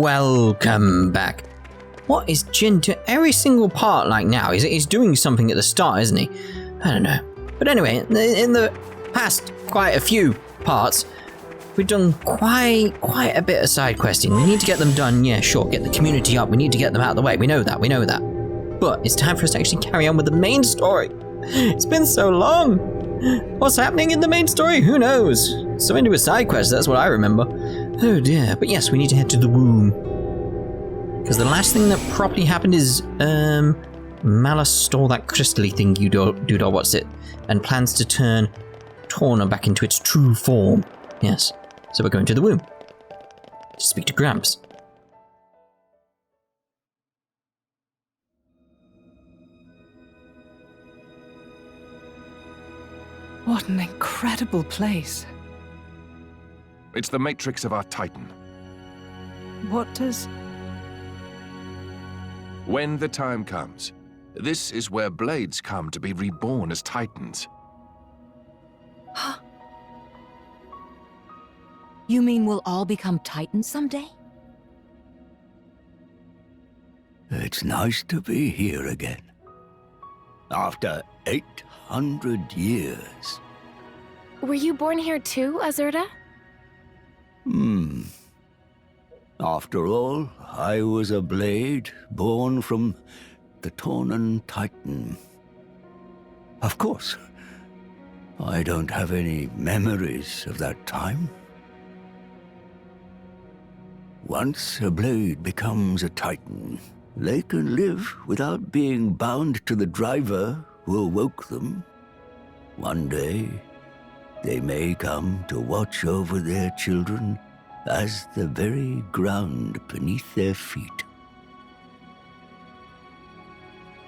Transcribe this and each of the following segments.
welcome back. What is Jin to every single part like now? He's doing something at the start, isn't he? I don't know. But anyway, in the past quite a few parts, we've done quite a bit of side questing. We need to get them done, yeah, sure, get the community up, we need to get them out of the way, we know that. But it's time for us to actually carry on with the main story. It's been so long. What's happening in the main story? Who knows? Something to do with side quests, that's what I remember. Oh dear, but yes, we need to head to the womb. Because the last thing that properly happened is, Malus stole that crystally thing you do, what's it? And plans to turn Torna back into its true form. Yes, so we're going to the womb. To speak to Gramps. What an incredible place. It's the matrix of our Titan. What does... When the time comes, this is where blades come to be reborn as Titans. You mean we'll all become Titans someday? It's nice to be here again. After 800 years. Were you born here too, Azurda? After all, I was a blade born from the Torna Titan. Of course, I don't have any memories of that time. Once a blade becomes a Titan, they can live without being bound to the driver who awoke them. One day, they may come to watch over their children as the very ground beneath their feet.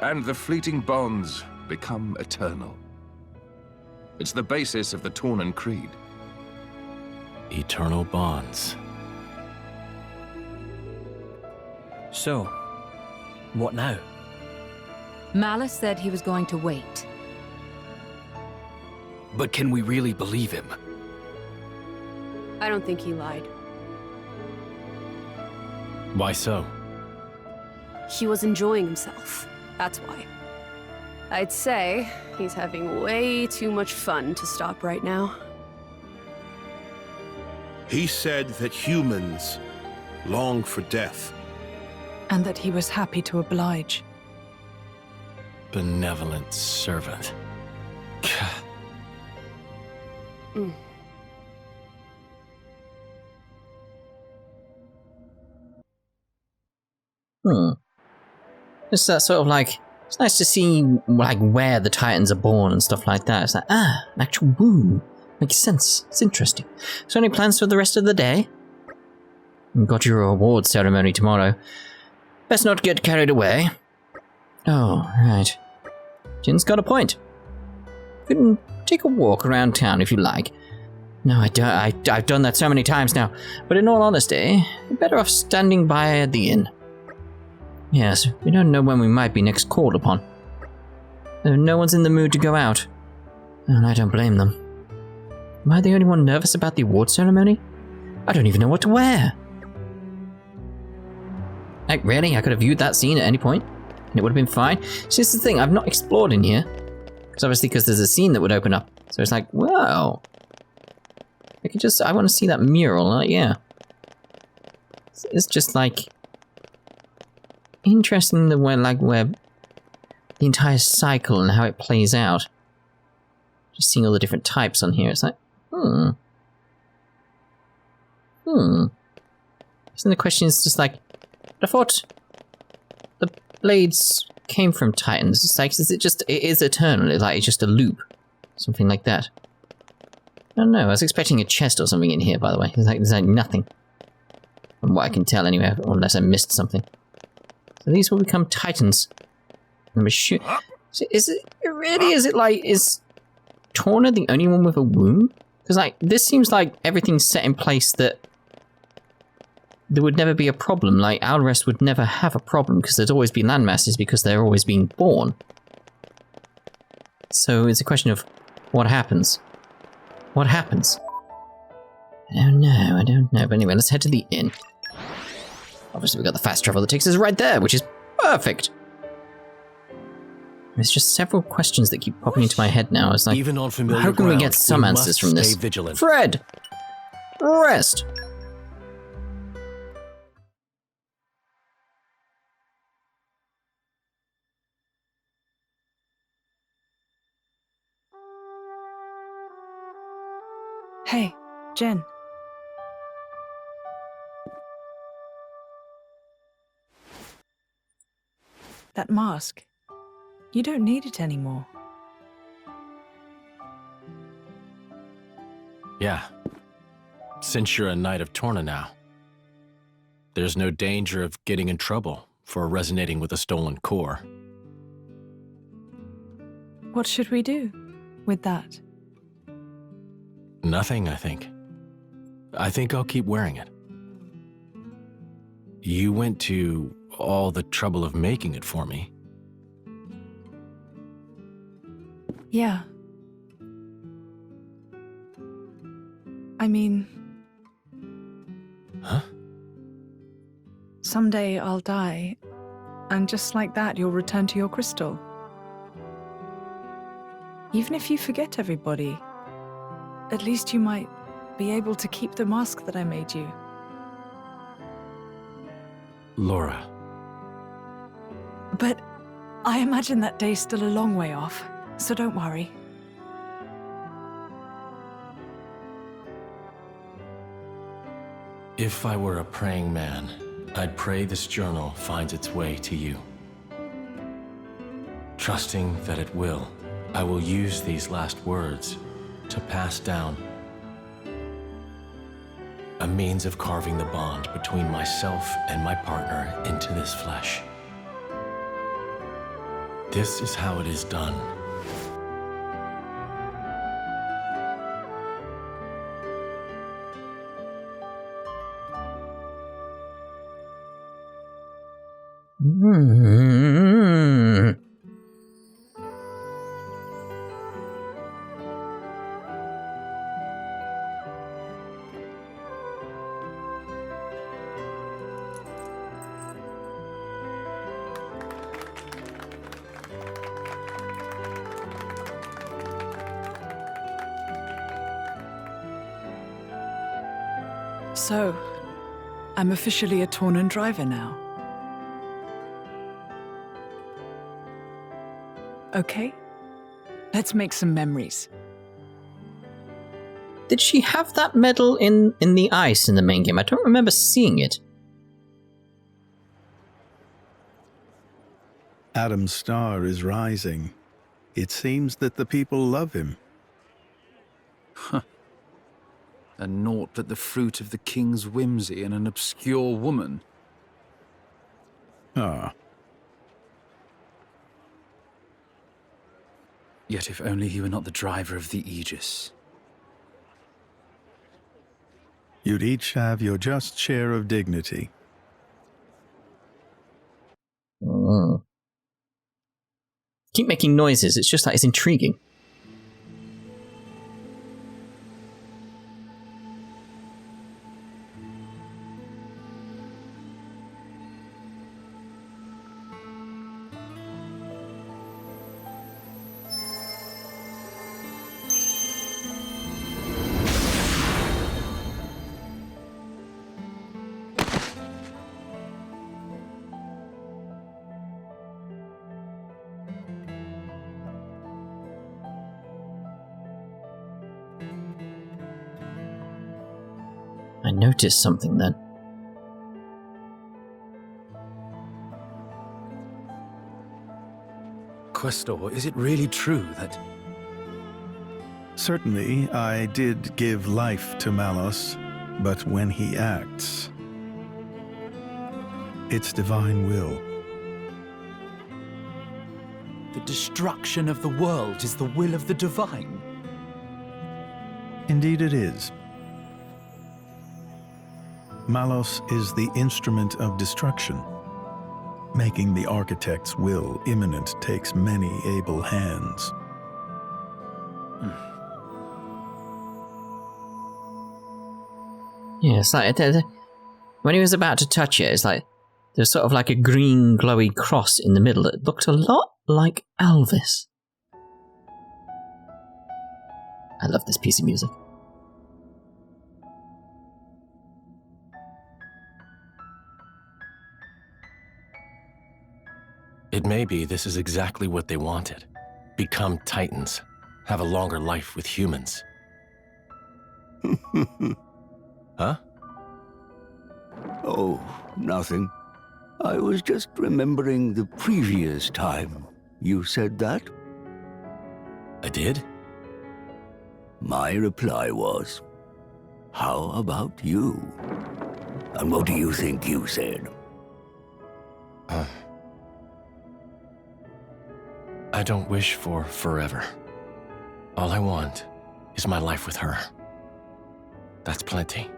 And the fleeting bonds become eternal. It's the basis of the Tornan Creed. Eternal bonds. So, what now? Malus said he was going to wait. But can we really believe him? I don't think he lied. Why so? He was enjoying himself. That's why. I'd say he's having way too much fun to stop right now. He said that humans long for death. And that he was happy to oblige. Benevolent servant. It's that sort of like, it's nice to see like where the Titans are born and stuff like that. It's like, an actual womb. Makes sense. It's interesting. So any plans for the rest of the day? You've got your award ceremony tomorrow. Best not get carried away. Oh, right. Jin's got a point. You can take a walk around town if you like. No, I don't. I've done that so many times now. But in all honesty, you're better off standing by at the inn. Yes, we don't know when we might be next called upon. No one's in the mood to go out. And I don't blame them. Am I the only one nervous about the award ceremony? I don't even know what to wear. Like, really? I could have viewed that scene at any point, and it would have been fine. See, this is the thing, I've not explored in here. Because there's a scene that would open up. So it's like, whoa. I want to see that mural, like, yeah. It's just like... interesting the way, like, where the entire cycle and how it plays out. Just seeing all the different types on here, it's like, So the question is just like, I thought the blades came from Titans. It's like, it is eternal, it's just a loop. Something like that. I don't know, I was expecting a chest or something in here, by the way. There's like nothing. From what I can tell anyway, unless I missed something. So these will become Titans. Let me shoot. So is Torna the only one with a womb? Because like, this seems like everything's set in place that there would never be a problem. Like, Alrest would never have a problem because there'd always be landmasses because they're always being born. So it's a question of what happens. What happens? I don't know. But anyway, let's head to the inn. Obviously, we've got the fast travel that takes us right there, which is perfect. There's just several questions that keep popping into my head now. It's like, Even on familiar how can we ground, get some we answers must from this? stay vigilant. Fred! Rest! Hey, Jen. That mask. You don't need it anymore. Yeah. Since you're a Knight of Torna now, there's no danger of getting in trouble for resonating with a stolen core. What should we do with that? Nothing, I think. I think I'll keep wearing it. You went to all the trouble of making it for me. Yeah. I mean... Huh? Someday I'll die, and just like that you'll return to your crystal. Even if you forget everybody, at least you might be able to keep the mask that I made you. Lora. But I imagine that day's still a long way off, so don't worry. If I were a praying man, I'd pray this journal finds its way to you. Trusting that it will, I will use these last words to pass down a means of carving the bond between myself and my partner into this flesh. This is how it is done. So, I'm officially a Tornan driver now. Okay, let's make some memories. Did she have that medal in the ice in the main game? I don't remember seeing it. Adam's star is rising. It seems that the people love him. And naught but the fruit of the king's whimsy and an obscure woman. Ah. Yet if only he were not the driver of the Aegis. You'd each have your just share of dignity. Keep making noises, it's just like it's intriguing. I noticed something then. Questor, is it really true that... Certainly, I did give life to Malos, but when he acts, it's divine will. The destruction of the world is the will of the divine? Indeed it is. Malos is the instrument of destruction. Making the architect's will imminent takes many able hands. Yeah, it's like when he was about to touch it, it's like There's sort of like a green glowy cross in the middle that looked a lot like Elvis. I love this piece of music. It may be this is exactly what they wanted. Become Titans. Have a longer life with humans. Huh? Oh, nothing. I was just remembering the previous time you said that. I did? My reply was, how about you? And what do you think you said? I don't wish for forever. All I want is my life with her. That's plenty.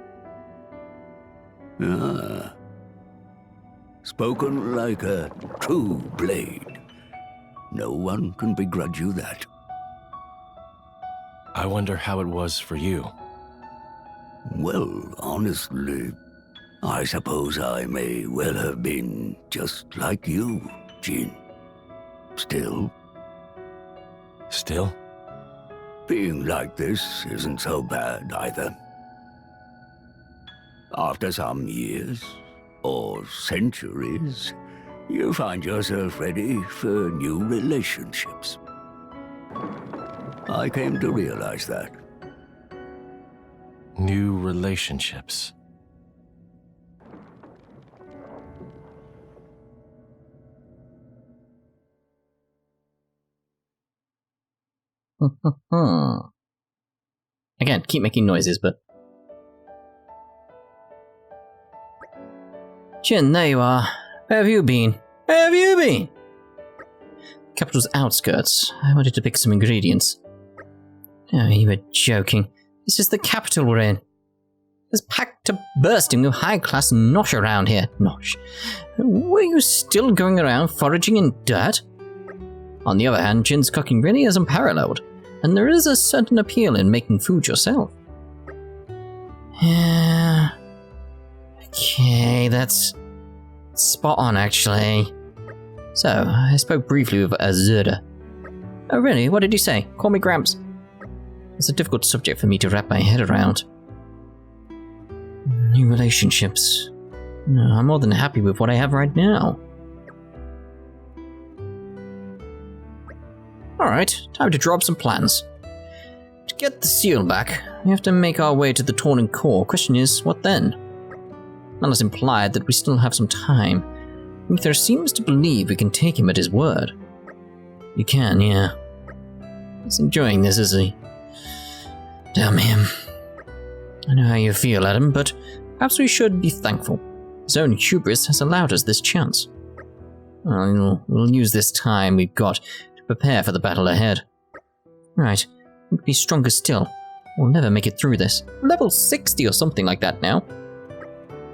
Ah. Spoken like a true blade. No one can begrudge you that. I wonder how it was for you. Well, honestly, I suppose I may well have been just like you, Jin. Still? Still? Being like this isn't so bad either. After some years, or centuries, you find yourself ready for new relationships. I came to realize that. New relationships. Again, keep making noises, but... Jin, there you are. Where have you been? Where have you been? Capital's outskirts. I wanted to pick some ingredients. Oh, you were joking. This is the capital we're in. It's packed to bursting with high-class nosh around here. Nosh. Were you still going around foraging in dirt? On the other hand, Jin's cooking really is unparalleled, and there is a certain appeal in making food yourself. Yeah... Okay, that's spot on, actually. So, I spoke briefly with Azurda. Oh, really? What did you say? Call me Gramps. It's a difficult subject for me to wrap my head around. New relationships. No, I'm more than happy with what I have right now. Alright, time to draw up some plans. To get the seal back, we have to make our way to the Torna core. Question is, what then? Malus implied that we still have some time. Uther seems to believe we can take him at his word. You can, yeah. He's enjoying this, is he? Damn him. I know how you feel, Adam, but perhaps we should be thankful. His own hubris has allowed us this chance. We'll use this time we've got to prepare for the battle ahead. Right, we'll be stronger still. We'll never make it through this. Level 60 or something like that now.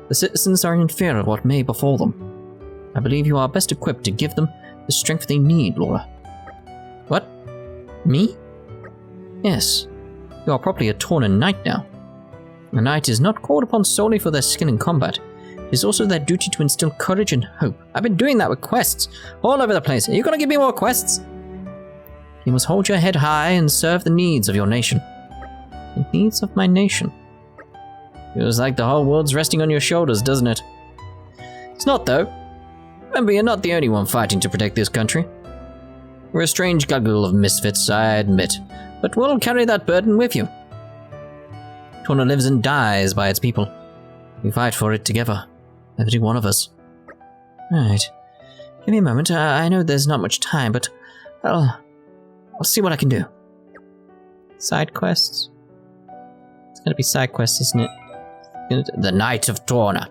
The citizens are in fear of what may befall them. I believe you are best equipped to give them the strength they need, Lora. What? Me? Yes. You are properly a Torna knight now. A knight is not called upon solely for their skill in combat. It is also their duty to instill courage and hope. I've been doing that with quests all over the place. Are you going to give me more quests? You must hold your head high and serve the needs of your nation. The needs of my nation. Feels like the whole world's resting on your shoulders, doesn't it? It's not, though. Remember, you're not the only one fighting to protect this country. We're a strange gaggle of misfits, I admit, but we'll carry that burden with you. Torna lives and dies by its people. We fight for it together, every one of us. Right. Give me a moment. I know there's not much time, but I'll see what I can do. Side quests? It's gonna be side quests, isn't it? The Knight of Torna.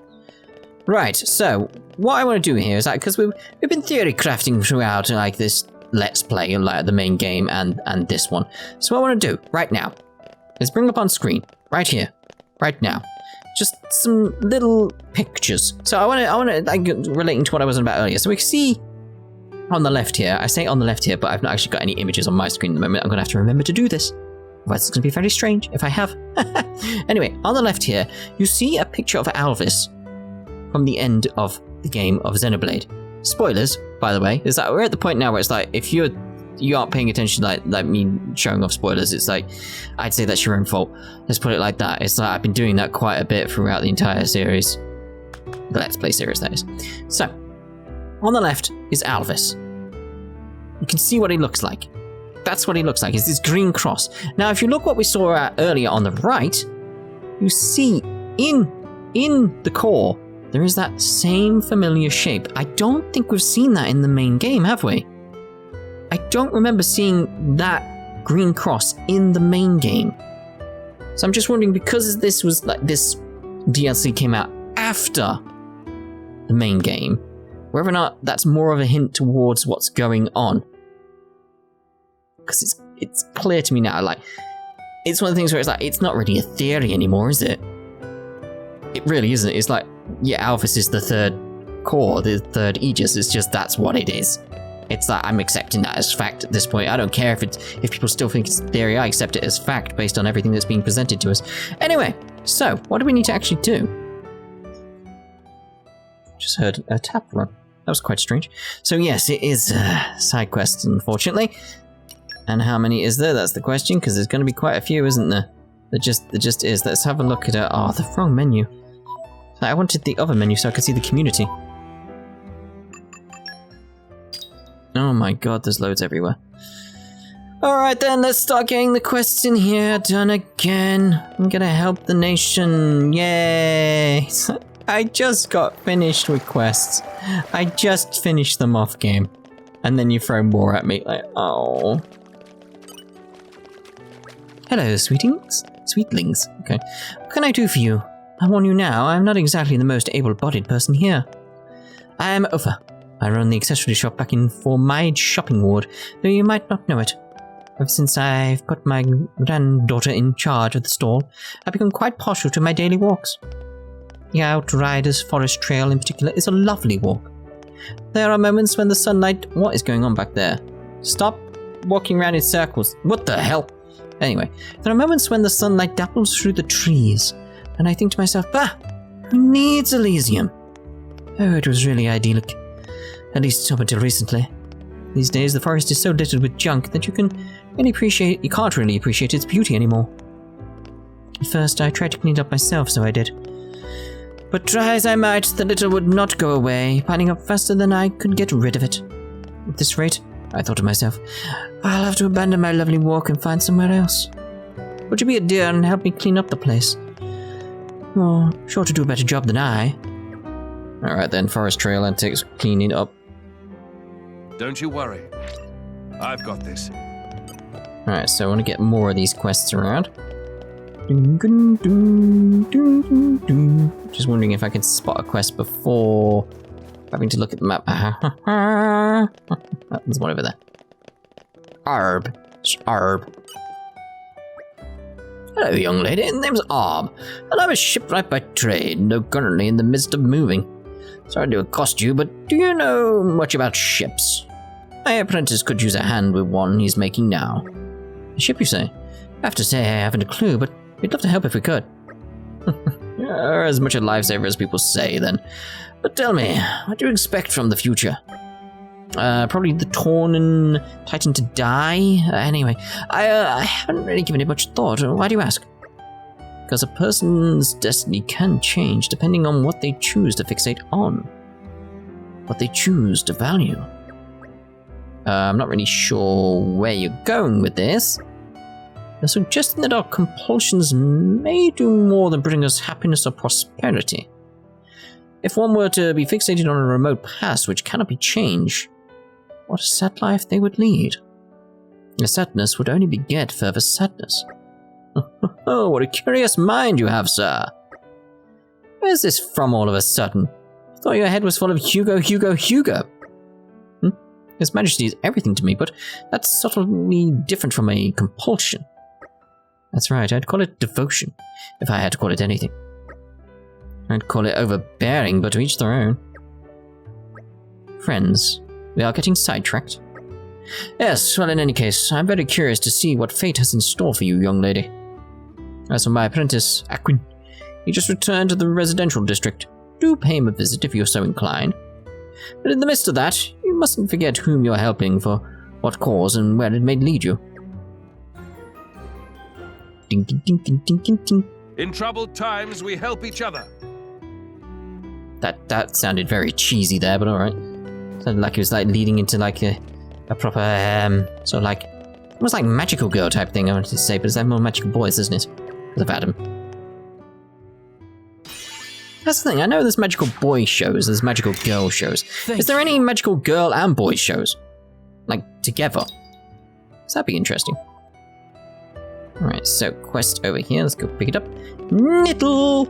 Right, so what I want to do here is that because we've been theory crafting throughout like this Let's Play, like the main game and this one. So what I want to do right now is bring up on screen, right here, right now, just some little pictures. So I want to like relating to what I was on about earlier. So we can see on the left here. I say on the left here, but I've not actually got any images on my screen at the moment. I'm gonna have to remember to do this. Otherwise, it's going to be very strange if I have. Anyway, on the left here, you see a picture of Alrest from the end of the game of Xenoblade. Spoilers, by the way, is that we're at the point now where it's like, if you aren't paying attention, like me showing off spoilers, it's like, I'd say that's your own fault. Let's put it like that. It's like I've been doing that quite a bit throughout the entire series. The Let's Play series, that is. So, on the left is Alrest. You can see what he looks like. That's what he looks like. It's this green cross. Now, if you look what we saw earlier on the right, you see in the core, there is that same familiar shape. I don't think we've seen that in the main game, have we? I don't remember seeing that green cross in the main game. So I'm just wondering, because this was like this DLC came out after the main game, whether or not that's more of a hint towards what's going on. Because it's clear to me now, like, it's one of the things where it's like, it's not really a theory anymore, is it? It really isn't. It's like, yeah, Alrest is the third core, the third Aegis. It's just that's what it is. It's like, I'm accepting that as fact at this point. I don't care if people still think it's a theory. I accept it as fact based on everything that's being presented to us. Anyway, so what do we need to actually do? Just heard a tap run. That was quite strange. So yes, it is side quests, unfortunately. And how many is there? That's the question, because there's going to be quite a few, isn't there? There just is. Let's have a look at it. Oh, the wrong menu. I wanted the other menu so I could see the community. Oh my god, there's loads everywhere. Alright then, let's start getting the quests in here done again. I'm gonna help the nation. Yay! I just got finished with quests. I just finished them off game. And then you throw more at me, like, oh. Hello, sweetlings. Okay. What can I do for you? I warn you now, I'm not exactly the most able-bodied person here. I am Ufa. I run the accessory shop back in Formide Shopping Ward, though you might not know it. Ever since I've put my granddaughter in charge of the stall, I've become quite partial to my daily walks. The Outriders Forest Trail in particular is a lovely walk. There are moments when the sunlight... What is going on back there? Stop walking around in circles. What the hell? Anyway, there are moments when the sunlight dapples through the trees, and I think to myself, who needs Elysium? Oh, it was really idyllic. At least up until recently. These days, the forest is so littered with junk that you can't really appreciate its beauty anymore. At first, I tried to clean it up myself, so I did. But try as I might, the litter would not go away, piling up faster than I could get rid of it. At this rate, I thought to myself, I'll have to abandon my lovely walk and find somewhere else. Would you be a dear and help me clean up the place? You're sure to do a better job than I. Alright then, Forest Trail antics cleaning up. Don't you worry. I've got this. Alright, so I want to get more of these quests around. Just wondering if I can spot a quest before having to look at the map. There's one over there. Arb. Hello, young lady. The name's Arb, and I'm a shipwright by trade, though currently in the midst of moving. Sorry to accost you, but do you know much about ships? My apprentice could use a hand with one he's making now. A ship, you say? I have to say I haven't a clue, but we'd love to help if we could. You're as much a lifesaver as people say, then. But tell me, what do you expect from the future? Probably the Torn Titan to die? Anyway, I haven't really given it much thought. Why do you ask? Because a person's destiny can change depending on what they choose to fixate on. What they choose to value. I'm not really sure where you're going with this. You're suggesting that our compulsions may do more than bring us happiness or prosperity. If one were to be fixated on a remote past which cannot be changed, what a sad life they would lead. The sadness would only beget further sadness. Oh, what a curious mind you have, sir. Where's this from all of a sudden? I thought your head was full of Hugo. His Majesty is everything to me, but that's subtly different from a compulsion. That's right, I'd call it devotion, if I had to call it anything. I'd call it overbearing, but to each their own. Friends, we are getting sidetracked. Yes, well, in any case, I'm very curious to see what fate has in store for you, young lady. As for my apprentice, Aquin, he just returned to the residential district. do pay him a visit if you're so inclined. But in the midst of that, you mustn't forget whom you're helping, for what cause, and where it may lead you. Ding, ding, ding, ding, ding, ding, ding. In troubled times, we help each other. That sounded very cheesy there, but alright. Sounded like it was like leading into like a proper, sort of like, almost like magical girl type thing I wanted to say, but it's like more magical boys, isn't it? Because of Adam. That's the thing, I know there's magical boy shows, there's magical girl shows. Is there any magical girl and boy shows? Like, together? So that'd be interesting. Alright, so quest over here, let's go pick it up. Nittle!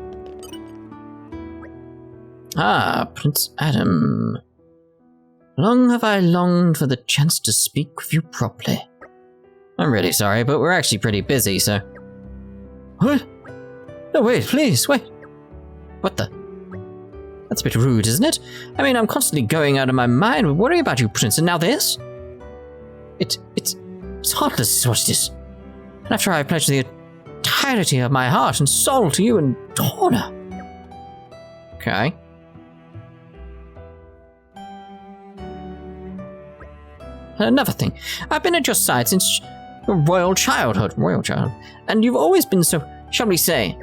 Ah, Prince Adam. Long have I longed for the chance to speak with you properly. I'm really sorry, but we're actually pretty busy, so... What? No, wait, please, wait. What the? That's a bit rude, isn't it? I mean, I'm constantly going out of my mind with worry about you, Prince, and now this? It's heartless, what it is. And after I pledged the entirety of my heart and soul to you and Torna. Okay. Another thing, I've been at your side since your royal childhood, and you've always been so, shall we say,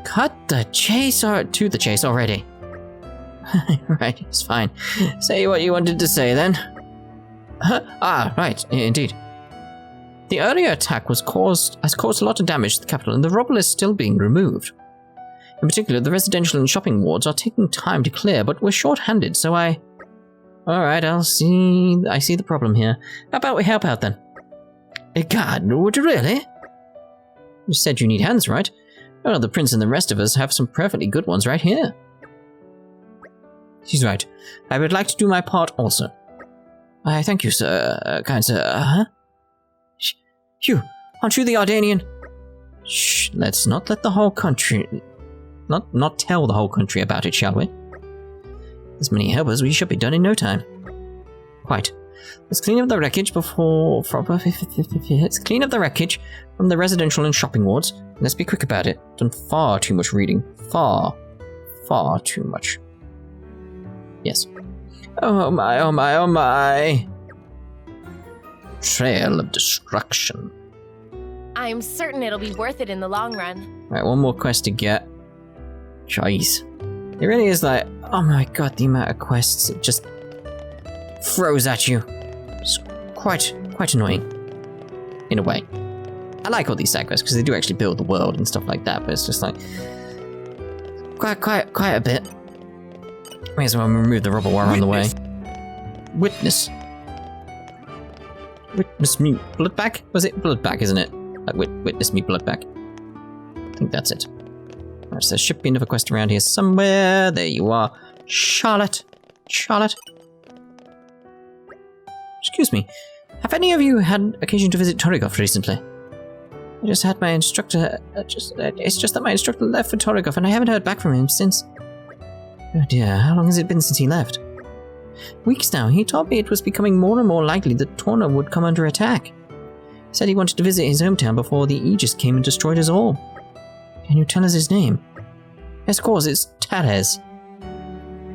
cut the chase to the chase already. Right, it's fine. Say what you wanted to say then. Right, indeed. The earlier attack has caused a lot of damage to the capital, and the rubble is still being removed. In particular, the residential and shopping wards are taking time to clear, but we're short-handed, so Alright, I see the problem here. How about we help out then? God, would you really? You said you need hands, right? Well, the prince and the rest of us have some perfectly good ones right here. She's right. I would like to do my part also. I thank you, sir, kind sir. Hugh, aren't you the Ardanian? Shh, let's not let the whole country... Not tell the whole country about it, shall we? As many helpers, we should be done in no time. Quite. Let's clean up the wreckage Let's clean up the wreckage from the residential and shopping wards. And let's be quick about it. Done far too much reading. Far too much. Yes. Oh my, oh my, oh my. Trail of destruction. I'm certain it'll be worth it in the long run. Right, one more quest to get. Jeez. It really is like, oh my god, the amount of quests it just throws at you. It's quite annoying. In a way. I like all these side quests because they do actually build the world and stuff like that, but it's just like quite a bit. May as well remove the rubble while we're on the way. Witness me bloodback? Was it bloodback, isn't it? Like witness me bloodback. I think that's it. Alright, so there should be another quest around here somewhere. There you are. Charlotte. Excuse me. Have any of you had occasion to visit Torigov recently? I just had my instructor... it's just that my instructor left for Torigov and I haven't heard back from him since. Oh dear, how long has it been since he left? Weeks now. He told me it was becoming more and more likely that Torna would come under attack. He said he wanted to visit his hometown before the Aegis came and destroyed us all. Can you tell us his name? Yes, of course, it's Teres.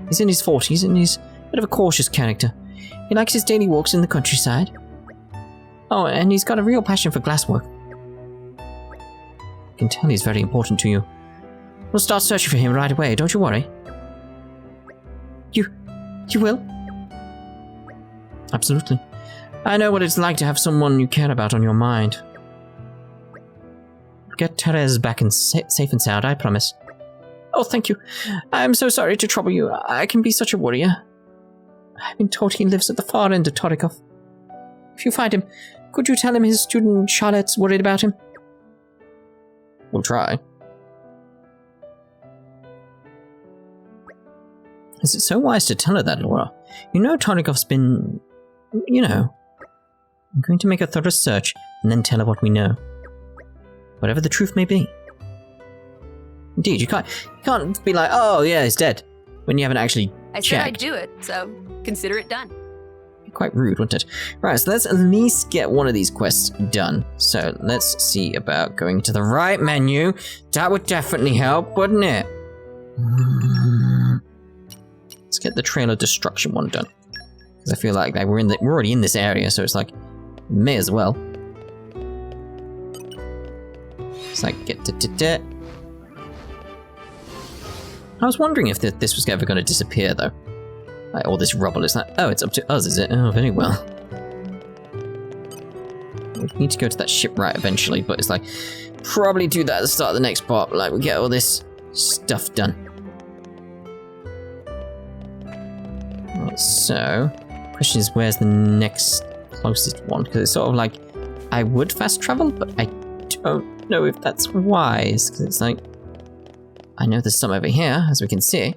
He's in his 40s and he's a bit of a cautious character. He likes his daily walks in the countryside. Oh, and he's got a real passion for glasswork. I can tell he's very important to you. We'll start searching for him right away, don't you worry. You will? Absolutely. I know what it's like to have someone you care about on your mind. Get Teres back and safe and sound, I promise. Oh, thank you. I'm so sorry to trouble you. I can be such a worrier. I've been told he lives at the far end of Torikov. If you find him, could you tell him his student Charlotte's worried about him? We'll try. Is it so wise to tell her that, Lora? You know Tonikov's been... You know. I'm going to make a thorough search and then tell her what we know. Whatever the truth may be. Indeed, you can't be like, oh yeah, he's dead, when you haven't actually checked. I said I'd do it, so consider it done. quite rude, wouldn't it? Right, so let's at least get one of these quests done. So let's see about going to the right menu. That would definitely help, wouldn't it? Let's get the Trail of Destruction one done. Because I feel like we're already in this area, so it's like, may as well. It's like, I was wondering if this was ever going to disappear, though. Like, all this rubble is like, oh, it's up to us, is it? Oh, very well. We need to go to that shipwright eventually, but it's like, probably do that at the start of the next part, but like, we get all this stuff done. Right, so, question is, where's the next closest one? Because it's sort of like, I would fast travel, but I don't know if that's wise, because it's like, I know there's some over here, as we can see.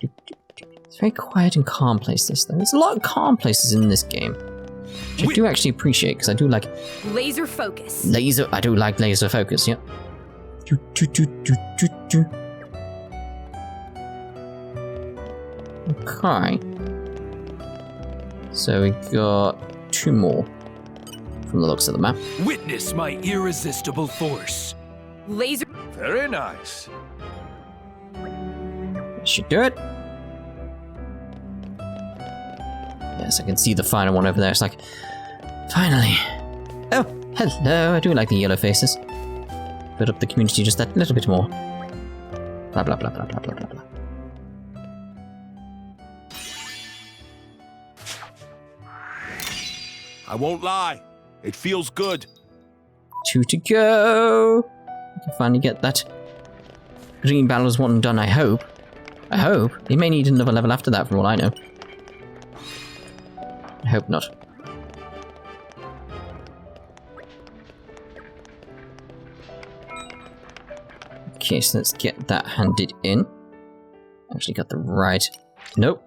It's a very quiet and calm place, this though. There's a lot of calm places in this game, which I do actually appreciate, because I do like... Laser focus. I do like laser focus, yep. Okay. So we got 2 more, from the looks of the map. Witness my irresistible force. Laser... Very nice. That should do it. Yes, I can see the final one over there. It's like, finally. Oh, hello. I do like the yellow faces. Build up the community just that little bit more. Blah, blah, blah, blah, blah, blah, blah, blah. I won't lie. It feels good. 2 to go. We can finally get that Green Battles one done, I hope. I hope. He may need another level after that, from all I know. I hope not. Okay, so let's get that handed in. Actually got the right... Nope.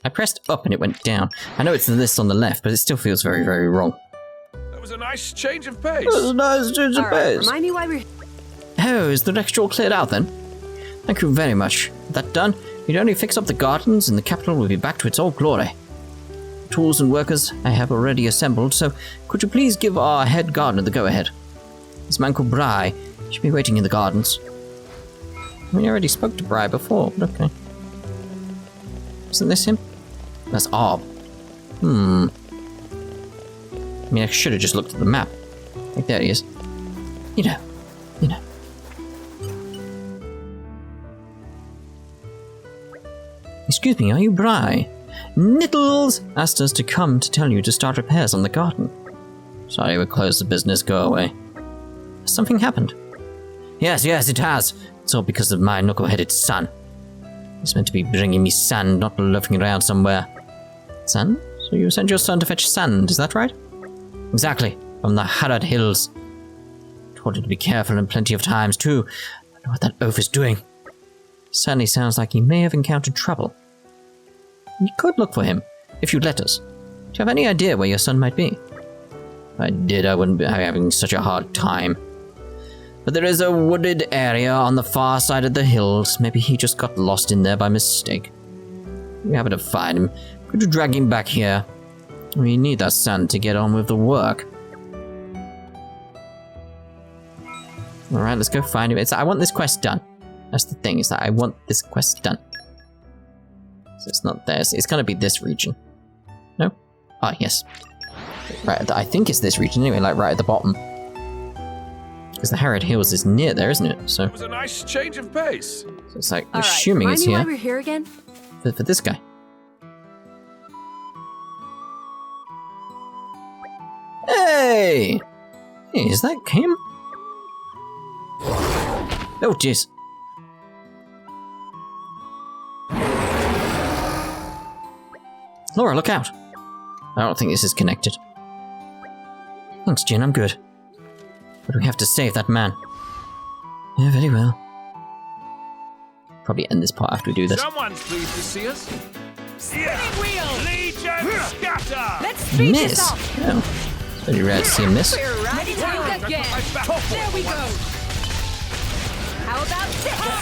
I pressed up and it went down. I know it's the list on the left, but it still feels very, very wrong. That was a nice change of pace. That was a nice change of pace. Remind me why we're... Oh, is the next all cleared out then? Thank you very much. With that done, you'd only fix up the gardens and the capital will be back to its old glory. Tools and workers I have already assembled, so could you please give our head gardener the go-ahead? This man called Bry should be waiting in the gardens. I mean, I already spoke to Bry before, but okay. Isn't this him? That's Arb. I mean, I should have just looked at the map. Like, there he is. You know. Excuse me, are you Bry? Nittles asked us to come to tell you to start repairs on the garden. Sorry, we closed the business. Go away. Has something happened? Yes, it has. It's all because of my knuckle-headed son. He's meant to be bringing me sand, not loafing around somewhere. Sand? So you sent your son to fetch sand, is that right? Exactly, from the Harad Hills. Told him to be careful and plenty of times, too. I don't know what that oaf is doing. Certainly sounds like he may have encountered trouble. We could look for him, if you'd let us. Do you have any idea where your son might be? If I did, I wouldn't be having such a hard time. But there is a wooded area on the far side of the hills. Maybe he just got lost in there by mistake. If you happen to find him, could you drag him back here? We need that sand to get on with the work. Alright, let's go find him. I want this quest done. That's the thing, is that I want this quest done. So it's not there. It's going to be this region. No? Ah, yes. Right, I think it's this region anyway, like right at the bottom. Because the Harad Hills is near there, isn't it? So it was a nice change of pace. So it's like, assuming it's here. Why we're here again? For this guy. Hey! Hey, is that Kaym? Oh, jeez. Lora, look out! I don't think this is connected. Thanks, Jin, I'm good. But we have to save that man. Yeah, very well. Probably end this part after we do this. Someone's pleased to see us. Spinning wheel! Legion scatter! Let's speed Miss! this up! Oh, it's very rare to see him miss. We're ready to go again! There we go! How about this?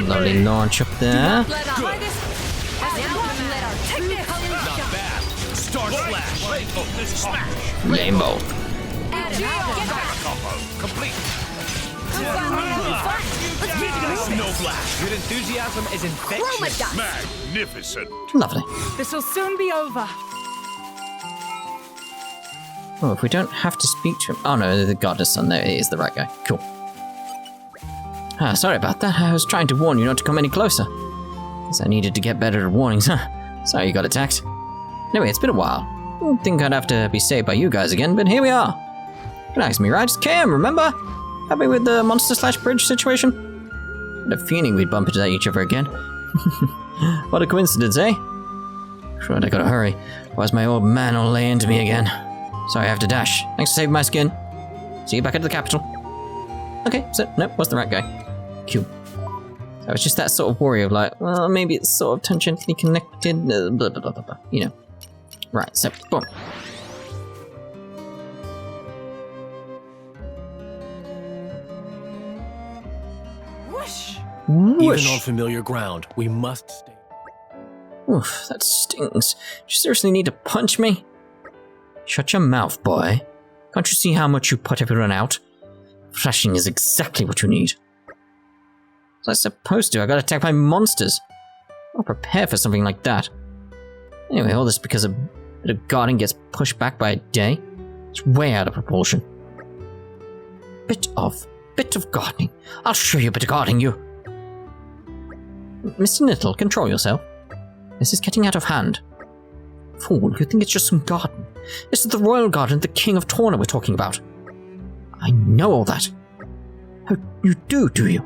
Lovely launch up there. Try this Rainbow. Complete. Your enthusiasm is infectious. Magnificent. Lovely. This'll soon be over. Oh, if we don't have to speak to him. Oh no, the goddess son. There it is, the right guy. Cool. Ah, sorry about that. I was trying to warn you not to come any closer. Guess I needed to get better at warnings, huh? Sorry you got attacked. Anyway, it's been a while. Didn't think I'd have to be saved by you guys again, but here we are. Relax me, right? It's Kaym, remember? Happy with the monster/bridge situation? Had a feeling we'd bump into each other again. What a coincidence, eh? Right, I gotta hurry. Otherwise my old man will lay into me again. Sorry, I have to dash. Thanks for saving my skin. See you back at the capital. Okay, so, nope, was the right guy. Cool. So it's just that sort of worry of like, well, maybe it's sort of tangentially connected, blah, blah, blah, blah, blah, you know. Right, so, boom. Whoosh! Whoosh. Even on familiar ground, we must stay. Oof, that stings. Do you seriously need to punch me? Shut your mouth, boy. Can't you see how much you put everyone out? Thrashing is exactly what you need. As I supposed to, I got attacked by monsters. I'll prepare for something like that. Anyway, all this because a bit of guarding gets pushed back by a day. It's way out of proportion. Bit of gardening. I'll show you a bit of gardening, you. Mr. Little, control yourself. This is getting out of hand. Fool, you think it's just some garden. This is the royal garden, the King of Torna we're talking about. I know all that. Oh, you do you?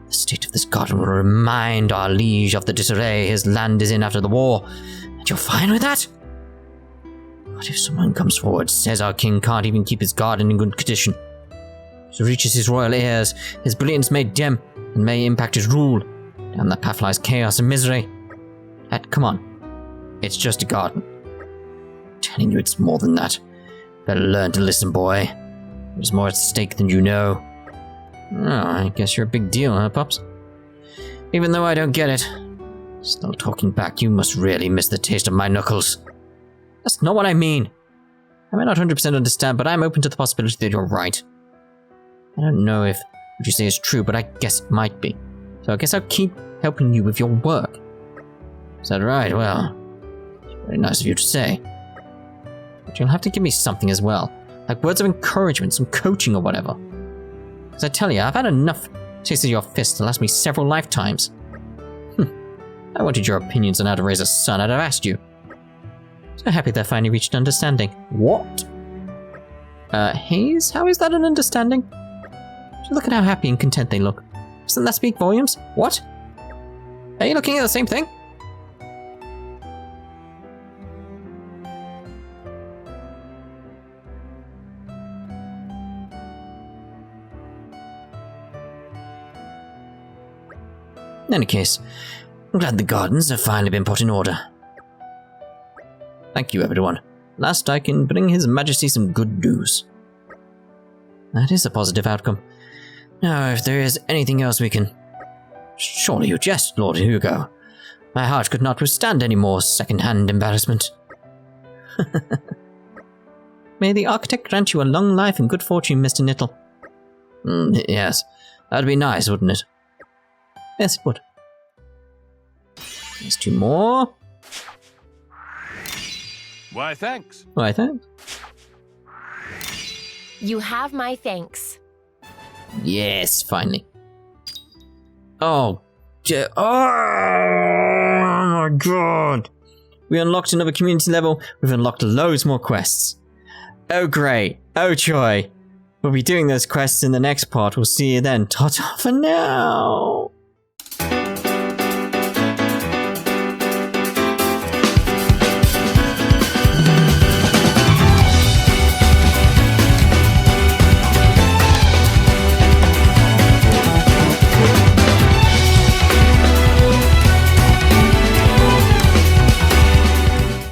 The state of this garden will remind our liege of the disarray his land is in after the war. And you're fine with that? What if someone comes forward, says our king can't even keep his garden in good condition? If it reaches his royal ears, his brilliance may dim and may impact his rule. Down that path lies chaos and misery. Come on. It's just a garden. I'm telling you it's more than that. Better learn to listen, boy. There's more at stake than you know. Oh, I guess you're a big deal, huh, Pops? Even though I don't get it. Still talking back, you must really miss the taste of my knuckles. That's not what I mean. I may not 100% understand, but I'm open to the possibility that you're right. I don't know if what you say is true, but I guess it might be. So I guess I'll keep helping you with your work. Is that right? Well, it's very nice of you to say. But you'll have to give me something as well. Like words of encouragement, some coaching or whatever. Because I tell you, I've had enough taste of your fist to last me several lifetimes. I wanted your opinions on how to raise a son, I'd have asked you. So happy they finally reached an understanding. What? Haze? How is that an understanding? Just look at how happy and content they look. Doesn't that speak volumes? What? Are you looking at the same thing? In any case, I'm glad the gardens have finally been put in order. Thank you, everyone. Last I can bring His Majesty some good news. That is a positive outcome. Now, if there is anything else we can... Surely you jest, Lord Hugo. My heart could not withstand any more second-hand embarrassment. May the architect grant you a long life and good fortune, Mr. Nittle. Yes, that'd be nice, wouldn't it? Yes, it would. There's two more. Why, thanks. Why, thanks. You have my thanks. Yes, finally. Oh my god. We unlocked another community level. We've unlocked loads more quests. Oh great. Oh joy. We'll be doing those quests in the next part. We'll see you then. Ta-ta for now.